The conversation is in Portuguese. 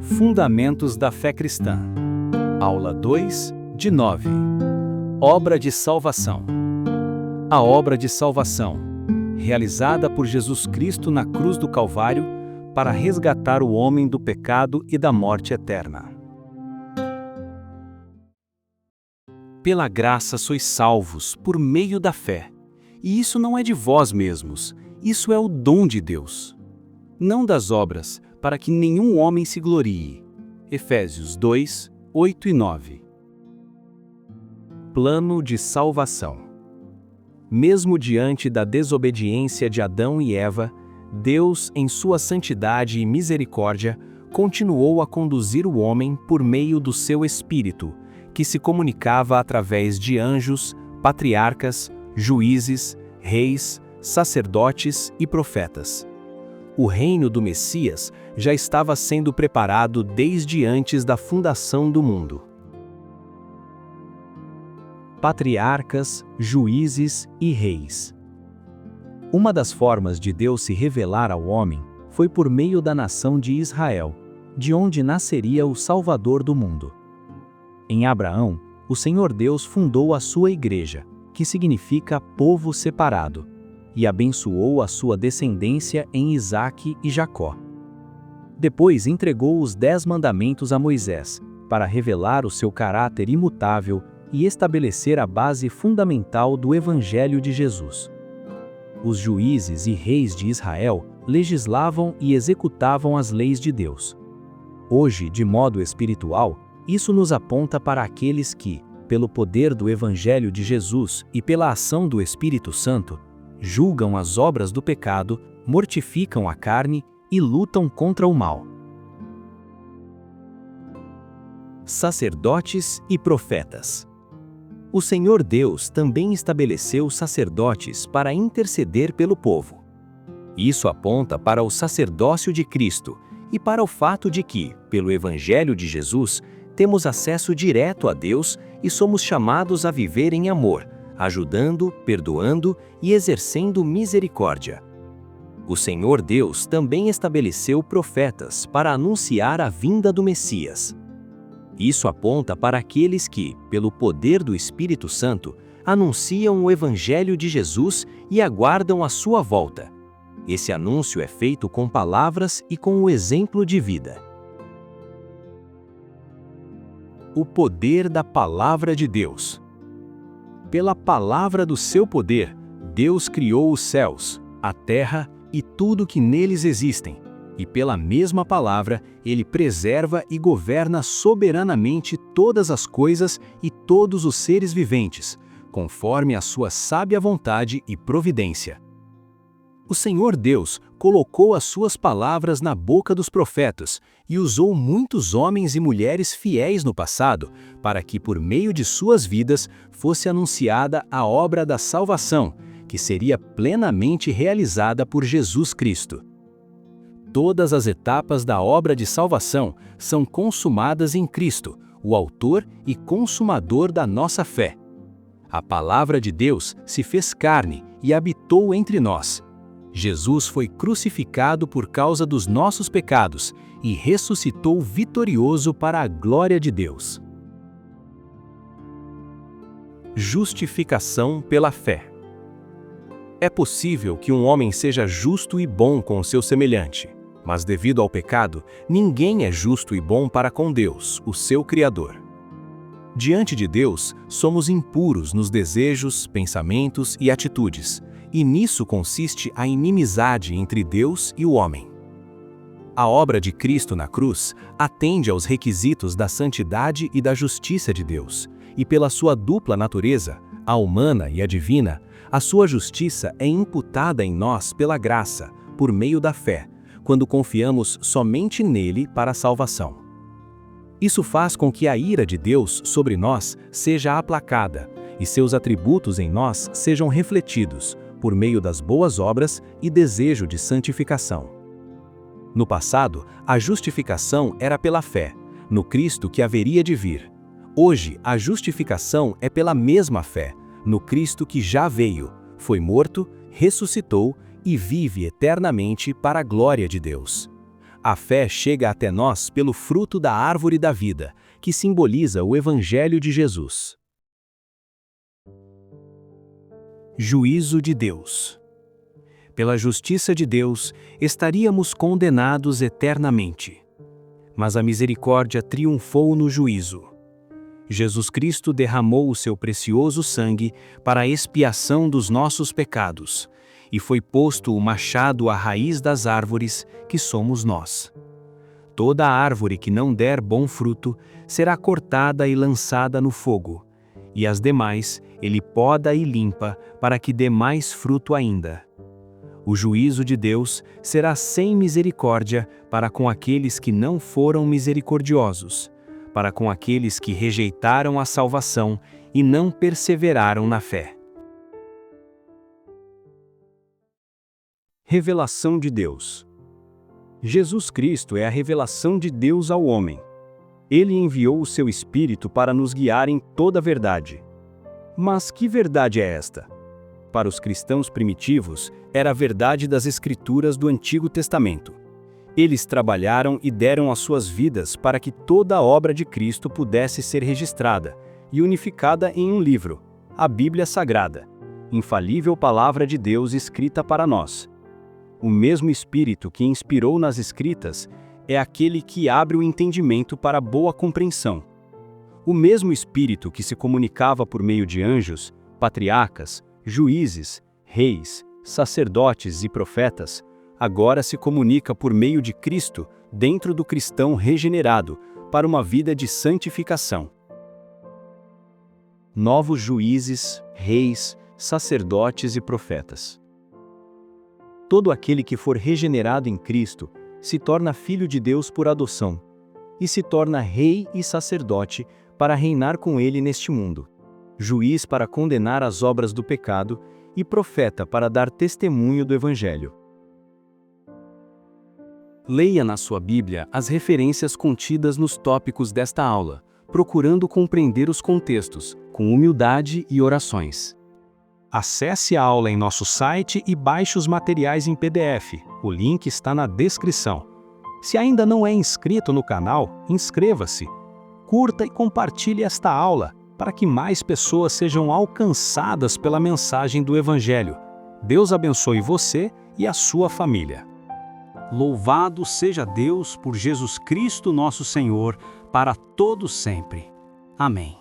Fundamentos da Fé Cristã. Aula 2, de 9. Obra de salvação. A obra de salvação, realizada por Jesus Cristo na cruz do Calvário para resgatar o homem do pecado e da morte eterna. Pela graça sois salvos por meio da fé. E isso não é de vós mesmos, isso é o dom de Deus. Não das obras, para que nenhum homem se glorie. Efésios 2, 8 e 9. Plano de salvação. Mesmo diante da desobediência de Adão e Eva, Deus, em sua santidade e misericórdia, continuou a conduzir o homem por meio do seu Espírito, que se comunicava através de anjos, patriarcas, juízes, reis, sacerdotes e profetas. O reino do Messias já estava sendo preparado desde antes da fundação do mundo. Patriarcas, juízes e reis. Uma das formas de Deus se revelar ao homem foi por meio da nação de Israel, de onde nasceria o Salvador do mundo. Em Abraão, o Senhor Deus fundou a sua igreja, que significa povo separado, e abençoou a sua descendência em Isaque e Jacó. Depois entregou os 10 mandamentos a Moisés, para revelar o seu caráter imutável e estabelecer a base fundamental do Evangelho de Jesus. Os juízes e reis de Israel legislavam e executavam as leis de Deus. Hoje, de modo espiritual, isso nos aponta para aqueles que, pelo poder do Evangelho de Jesus e pela ação do Espírito Santo, julgam as obras do pecado, mortificam a carne e lutam contra o mal. Sacerdotes e profetas. O Senhor Deus também estabeleceu sacerdotes para interceder pelo povo. Isso aponta para o sacerdócio de Cristo e para o fato de que, pelo Evangelho de Jesus, temos acesso direto a Deus e somos chamados a viver em amor, ajudando, perdoando e exercendo misericórdia. O Senhor Deus também estabeleceu profetas para anunciar a vinda do Messias. Isso aponta para aqueles que, pelo poder do Espírito Santo, anunciam o Evangelho de Jesus e aguardam a sua volta. Esse anúncio é feito com palavras e com o exemplo de vida. O poder da Palavra de Deus. Pela palavra do seu poder, Deus criou os céus, a terra e tudo que neles existem, e pela mesma palavra, Ele preserva e governa soberanamente todas as coisas e todos os seres viventes, conforme a sua sábia vontade e providência. O Senhor Deus colocou as suas palavras na boca dos profetas e usou muitos homens e mulheres fiéis no passado para que, por meio de suas vidas, fosse anunciada a obra da salvação, que seria plenamente realizada por Jesus Cristo. Todas as etapas da obra de salvação são consumadas em Cristo, o autor e consumador da nossa fé. A palavra de Deus se fez carne e habitou entre nós. Jesus foi crucificado por causa dos nossos pecados e ressuscitou vitorioso para a glória de Deus. Justificação pela fé. É possível que um homem seja justo e bom com o seu semelhante, mas devido ao pecado, ninguém é justo e bom para com Deus, o seu Criador. Diante de Deus, somos impuros nos desejos, pensamentos e atitudes, e nisso consiste a inimizade entre Deus e o homem. A obra de Cristo na cruz atende aos requisitos da santidade e da justiça de Deus, e pela sua dupla natureza, a humana e a divina, a sua justiça é imputada em nós pela graça, por meio da fé, quando confiamos somente nele para a salvação. Isso faz com que a ira de Deus sobre nós seja aplacada e seus atributos em nós sejam refletidos, por meio das boas obras e desejo de santificação. No passado, a justificação era pela fé, no Cristo que haveria de vir. Hoje, a justificação é pela mesma fé, no Cristo que já veio, foi morto, ressuscitou e vive eternamente para a glória de Deus. A fé chega até nós pelo fruto da árvore da vida, que simboliza o Evangelho de Jesus. Juízo de Deus. Pela justiça de Deus, estaríamos condenados eternamente. Mas a misericórdia triunfou no juízo. Jesus Cristo derramou o seu precioso sangue para a expiação dos nossos pecados, e foi posto o machado à raiz das árvores, que somos nós. Toda árvore que não der bom fruto será cortada e lançada no fogo, e as demais ele poda e limpa para que dê mais fruto ainda. O juízo de Deus será sem misericórdia para com aqueles que não foram misericordiosos, para com aqueles que rejeitaram a salvação e não perseveraram na fé. Revelação de Deus. Jesus Cristo é a revelação de Deus ao homem. Ele enviou o seu Espírito para nos guiar em toda a verdade. Mas que verdade é esta? Para os cristãos primitivos, era a verdade das Escrituras do Antigo Testamento. Eles trabalharam e deram as suas vidas para que toda a obra de Cristo pudesse ser registrada e unificada em um livro, a Bíblia Sagrada, infalível palavra de Deus escrita para nós. O mesmo Espírito que inspirou nas Escritas é aquele que abre o entendimento para a boa compreensão. O mesmo Espírito que se comunicava por meio de anjos, patriarcas, juízes, reis, sacerdotes e profetas, agora se comunica por meio de Cristo dentro do cristão regenerado para uma vida de santificação. Novos juízes, reis, sacerdotes e profetas. Todo aquele que for regenerado em Cristo se torna filho de Deus por adoção e se torna rei e sacerdote para reinar com ele neste mundo, juiz para condenar as obras do pecado e profeta para dar testemunho do Evangelho. Leia na sua Bíblia as referências contidas nos tópicos desta aula, procurando compreender os contextos, com humildade e orações. Acesse a aula em nosso site e baixe os materiais em PDF. O link está na descrição. Se ainda não é inscrito no canal, inscreva-se. Curta e compartilhe esta aula, para que mais pessoas sejam alcançadas pela mensagem do Evangelho. Deus abençoe você e a sua família. Louvado seja Deus por Jesus Cristo nosso Senhor, para todos sempre. Amém.